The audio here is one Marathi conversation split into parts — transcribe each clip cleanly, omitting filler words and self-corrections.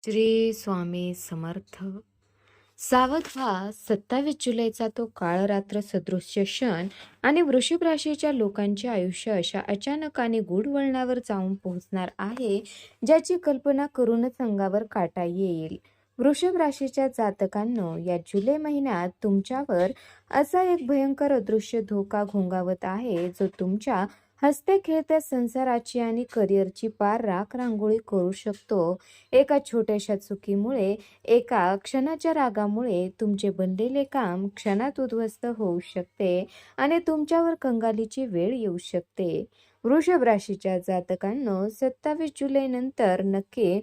श्री स्वामी समर्थ. सावध व्हा, 27 जुलैचा तो काळ रात्र सदृश्य क्षण आणि वृषभ राशीच्या लोकांचे आयुष्य अशा अचानक आणि गूढ वळणावर जाऊन पोहोचणार आहे, ज्याची कल्पना करूनच अंगावर काटा येईल. वृषभ राशीच्या जातकांनो, या जुलै महिन्यात तुमच्यावर असा एक भयंकर अदृश्य धोका घोंगावत आहे, जो तुमच्या हसते खेळत्या संसाराची आणि करिअरची पार राख रांगोळी करू शकतो. एका छोट्याशा चुकीमुळे, एका क्षणाच्या रागामुळे तुमचे बनलेले काम क्षणात उद्ध्वस्त होऊ शकते आणि तुमच्यावर कंगालीची वेळ येऊ शकते. वृषभ राशीच्या जातकांनो, 27 जुलै नंतर नक्की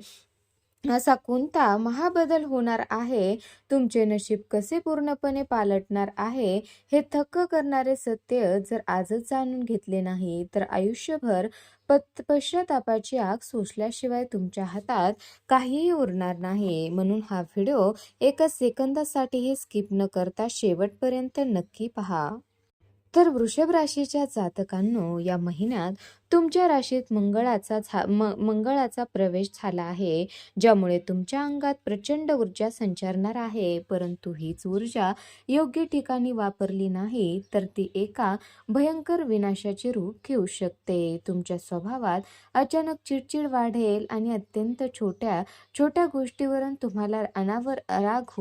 असा कोणता महाबदल होणार आहे, तुमचे नशीब कसे पूर्णपणे पालटणार आहे, हे थक्क करणारे सत्य जर आजच जाणून घेतले नाही तर आयुष्यभर पश्चातापाची आग सोसल्याशिवाय तुमच्या हातात काहीही उरणार नाही. म्हणून हा व्हिडिओ एका सेकंदासाठीही स्किप न करता शेवटपर्यंत नक्की पहा. तर वृषभ राशीच्या जातकांनो, या महिन्यात तुमच्या राशीत मंगळाचा प्रवेश झाला आहे, ज्यामुळे तुमच्या अंगात प्रचंड ऊर्जा संचारणार आहे. परंतु हीच ऊर्जा योग्य ठिकाणी वापरली नाही तर ती एका भयंकर विनाशाचे रूप घेऊ शकते. तुमच्या स्वभावात अचानक चिडचिड वाढेल आणि अत्यंत छोट्या छोट्या गोष्टीवरून तुम्हाला अनावर राग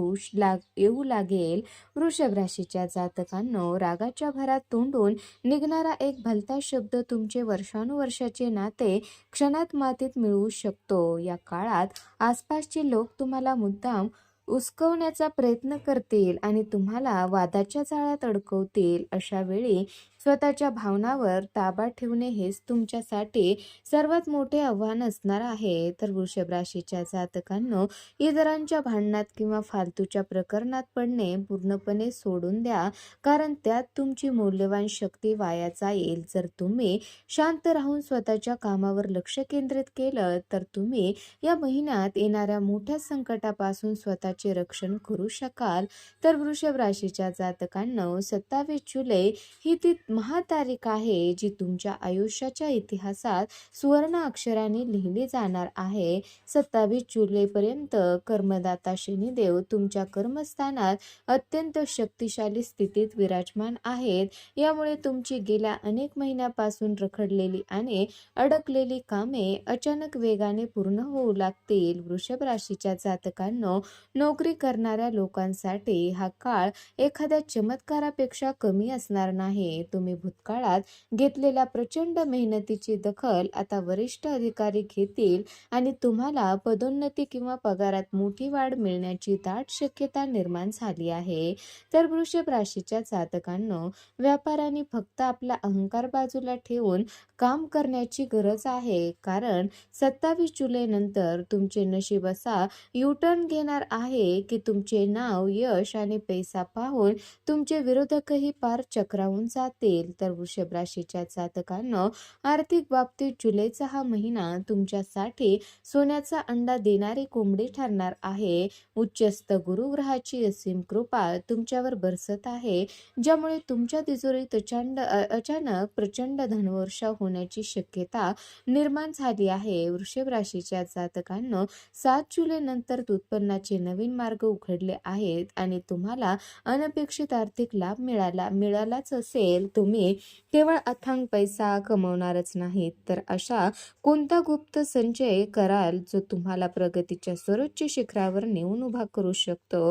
येऊ लागेल. वृषभ राशीच्या जातकांनो, रागाच्या भरात तोंडून निघणारा एक भलता शब्द तुमचे वर्षानुवर्षाचे नाते क्षणात मातीत मिळवू शकतो. या काळात आसपासचे लोक तुम्हाला मुद्दाम उस्कवण्याचा प्रयत्न करतील आणि तुम्हाला वादाच्या जाळ्यात अडकवतील. अशा वेळी स्वतःच्या भावनांवर ताबा ठेवणे हेच तुमच्यासाठी सर्वात मोठे आव्हान असणार आहे. तर वृषभ राशीच्या जातकांनो, इतरांच्या भांडणात किंवा फालतूच्या प्रकरणात पडणे पूर्णपणे सोडून द्या, कारण त्यात तुमची मौल्यवान शक्ती वाया जाईल. जर तुम्ही शांत राहून स्वतःच्या कामावर लक्ष केंद्रित केलं तर तुम्ही या महिन्यात येणाऱ्या मोठ्या संकटापासून स्वतःचे रक्षण करू शकाल. तर वृषभ राशीच्या जातकांनो, 27 जुलै ही ती महातारीख आहे जी तुमच्या आयुष्याच्या इतिहासात सुवर्ण अक्षराने लिहिली जाणार आहे. 27 जुलैपर्यंत कर्मदाता शनिदेव तुमच्या कर्मस्थानात अत्यंत शक्तिशाली स्थितीत विराजमान आहेत. यामुळे तुमची गेल्या अनेक महिन्यापासून रखडलेली आणि अडकलेली कामे अचानक वेगाने पूर्ण होऊ लागतील. वृषभ राशीच्या जातकांनो, नोकरी करणाऱ्या लोकांसाठी हा काळ एखाद्या चमत्कारापेक्षा कमी असणार नाही. तुम्ही भूतकाळात घेतलेल्या प्रचंड मेहनतीची दखल आता वरिष्ठ अधिकारी घेतील आणि तुम्हाला पदोन्नती किंवा पगारात मोठी वाढ मिळण्याची दाट शक्यता निर्माण झाली आहे. तर वृषभ राशीच्या जातकांनो, व्यापाऱ्यांनी फक्त आपला अहंकार बाजूला ठेवून काम करण्याची गरज आहे, कारण 27 जुलै नंतर तुमचे नशीब असा युटर्न घेणार आहे की तुमचे नाव, यश आणि पैसा पाहून तुमचे विरोधकही पार चक्रावून जातील. तर वृषभ राशीच्या जातकांनो, आर्थिक बाबतीत जुलैचा हा महिना तुमच्यासाठी सोन्याचा अंडा देणारी कोंबडी ठरणार आहे. उच्चस्थ गुरुग्रहाची असीम कृपा तुमच्यावर बरसत आहे, ज्यामुळे तुमच्या तिजोरीत अचानक प्रचंड धनवर्षा होण्याची शक्यता निर्माण झाली आहे. वृषभ राशीच्या जातकांनो, 7 जुलै नंतर उत्पन्नाचे नवीन मार्ग उघडले आहेत आणि तुम्हाला अनपेक्षित आर्थिक लाभ मिळालाच असेल. तुम्ही केवळ अथांग पैसा कमवणारच नाहीत, तर अशा कोणता गुप्त संचय कराल जो तुम्हाला प्रगतीच्या सर्वोच्च शिखरावर नेऊन उभा करू शकतो.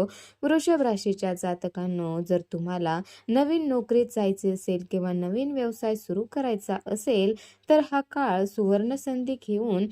वृषभ राशीच्या जातकांनो, जर तुम्हाला नवीन नोकरीत जायचे असेल किंवा नवीन व्यवसाय सुरू करायचा असेल तर हा काळ सुवर्ण संधी घेऊन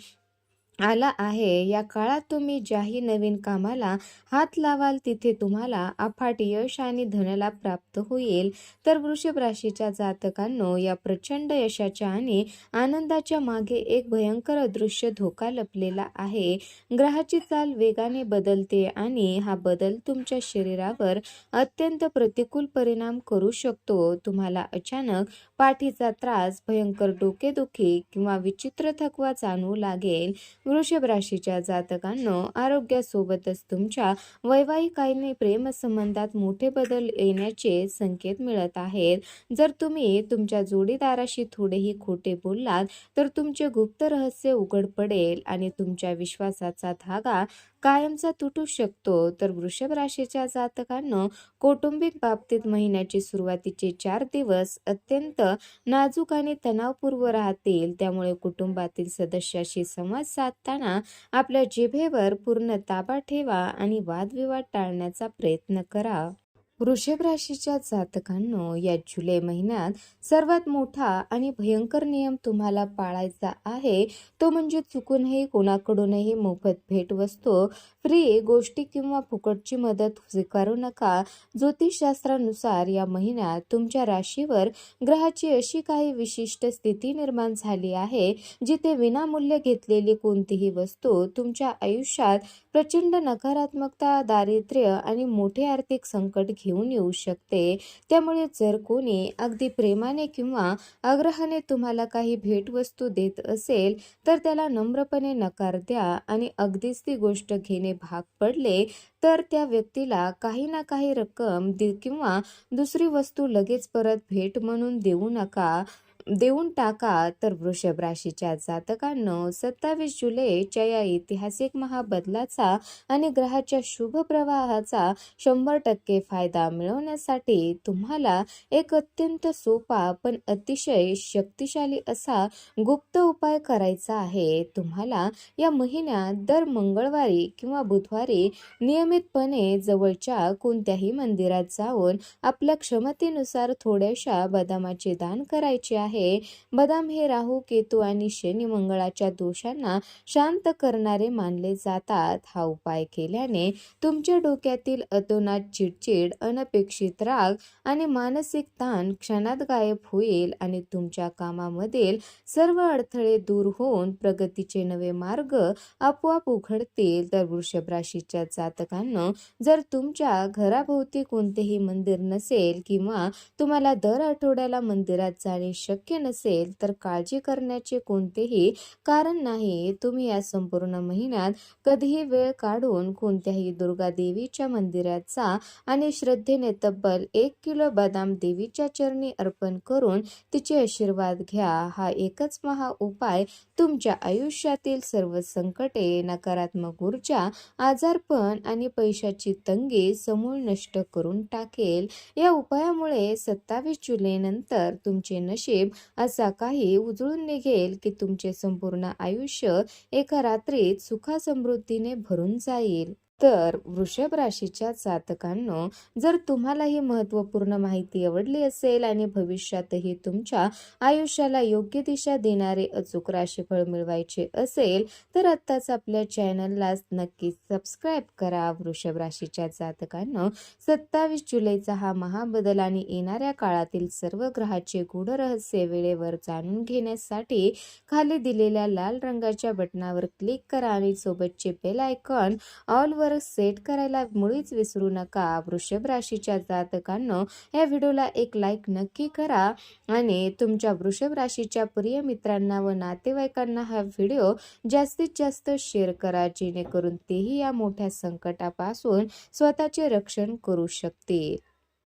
आला आहे. या काळात तुम्ही ज्याही नवीन कामाला हात लावाल तिथे तुम्हाला अफाट यश आणि धनलाभ प्राप्त होईल. तर वृषभ राशीच्या जातकांनो, या प्रचंड यशाच्या आणि आनंदाच्या मागे एक भयंकर अदृश्य धोका लपलेला आहे. ग्रहाची चाल वेगाने बदलते आणि हा बदल तुमच्या शरीरावर अत्यंत प्रतिकूल परिणाम करू शकतो. तुम्हाला अचानक पाठीचा त्रास, भयंकर डोकेदुखी किंवा विचित्र थकवा जाणवू लागेल. वृषभ राशीच्या जातकांनो, आरोग्यासोबतच तुमच्या वैवाहिक आणि प्रेमसंबंधात मोठे बदल येण्याचे संकेत मिळत आहेत. जर तुम्ही तुमच्या जोडीदाराशी थोडेही खोटे बोललात तर तुमचे गुप्त रहस्य उघड पडेल आणि तुमच्या विश्वासाचा धागा कायमचा तुटू शकतो. तर वृषभ राशीच्या जातकांनो, कौटुंबिक बाबतीत महिन्याचे सुरुवातीचे 4 दिवस अत्यंत नाजूक आणि तणावपूर्व राहतील. त्यामुळे कुटुंबातील सदस्याशी संवाद साधताना आपल्या जिभेवर पूर्ण ताबा ठेवा आणि वादविवाद टाळण्याचा प्रयत्न करा. वृषभ राशीच्या जातकांनो, या जुलै महिन्यात सर्वात मोठा आणि भयंकर नियम तुम्हाला पाळायचा आहे, तो म्हणजे चुकूनही कोणाकडूनही मोफत भेटवस्तू, फ्री गोष्टी किंवा फुकटची मदत स्वीकारू नका. ज्योतिषशास्त्रानुसार या महिन्यात तुमच्या राशीवर ग्रहाची अशी काही विशिष्ट स्थिती निर्माण झाली आहे, जिथे विनामूल्य घेतलेली कोणतीही वस्तू तुमच्या आयुष्यात प्रचंड नकारात्मकता, दारिद्र्य आणि मोठे आर्थिक संकट घेऊन येऊ शकते. त्यामुळे जर कोणी अगदी प्रेमाने किंवा आग्रहाने तुम्हाला काही भेटवस्तू देत असेल, तर त्याला नम्रपणे नकार द्या आणि अगदीच ती गोष्ट घेणे भाग पडले तर त्या व्यक्तीला काही ना काही रक्कम किंवा दुसरी वस्तू लगेच परत भेट म्हणून देऊन टाका. तर वृषभ राशीच्या जातकांनो, 27 जुलैच्या या ऐतिहासिक महाबदलाचा आणि ग्रहाच्या शुभ प्रवाहाचा 100% फायदा मिळवण्यासाठी तुम्हाला एक अत्यंत सोपा पण अतिशय शक्तिशाली असा गुप्त उपाय करायचा आहे. तुम्हाला या महिन्यात दर मंगळवारी किंवा बुधवारी नियमितपणे जवळच्या कोणत्याही मंदिरात जाऊन आपल्या क्षमतेनुसार थोड्याशा बदामाचे दान करायचे आहे. बदाम हे राहू, केतू आणि शनी मंगळाच्या दोषांना शांत करणारे मानले जातात. हा उपाय केल्याने तुमच्या डोक्यातील अतोनात चिडचिड, अनपेक्षित राग आणि मानसिक ताण क्षणात गायब होईल आणि तुमच्या कामामधील सर्व अडथळे दूर होऊन प्रगतीचे नवे मार्ग आपोआप उघडतील. तर वृषभ राशीच्या जातकांनो, जर तुमच्या घराभोवती कोणतेही मंदिर नसेल किंवा तुम्हाला दर आठवड्याला मंदिरात जाणे शक्य नसेल, तर काळजी करण्याचे कोणतेही कारण नाही. तुम्ही या संपूर्ण महिन्यात कधीही वेळ काढून कोणत्याही दुर्गा देवीच्या मंदिरात जा आणि श्रद्धेने तब्बल 1 किलो बदाम देवीच्या चरणी अर्पण करून तिचे आशीर्वाद घ्या. हा एकच महा उपाय तुमच्या आयुष्यातील सर्व संकटे, नकारात्मक ऊर्जा, आजारपण आणि पैशाची तंगी समूळ नष्ट करून टाकेल. या उपायामुळे 27 जुलै नंतर तुमचे नशीब असा काही उजळून निघेल की तुमचे संपूर्ण आयुष्य एका रात्रीत सुखासमृद्धीने भरून जाईल. तर वृषभ राशीच्या जातकांनो, जर तुम्हाला ही महत्त्वपूर्ण माहिती आवडली असेल आणि भविष्यातही तुमच्या आयुष्याला योग्य दिशा देणारे अचूक राशीफळ मिळवायचे असेल, तर आत्ताच आपल्या चॅनलला नक्की सबस्क्राईब करा. वृषभ राशीच्या जातकांनो, 27 जुलैचा हा महाबदल आणि येणाऱ्या काळातील सर्व ग्रहाचे गूढ रहस्य वेळेवर जाणून घेण्यासाठी खाली दिलेल्या लाल रंगाच्या बटनावर क्लिक करा आणि सोबतचे बेल आयकॉन ऑल वर सेट करायला मुळीच विसरू नका. वृषभ राशीच्या जातकांनो, या व्हिडिओला एक लाईक नक्की करा आणि तुमच्या वृषभ राशीच्या प्रिय मित्रांना व नातेवाईकांना हा व्हिडिओ जास्तीत जास्त शेअर करा, जेणेकरून तेही या मोठ्या संकटापासून स्वतःचे रक्षण करू शकतील.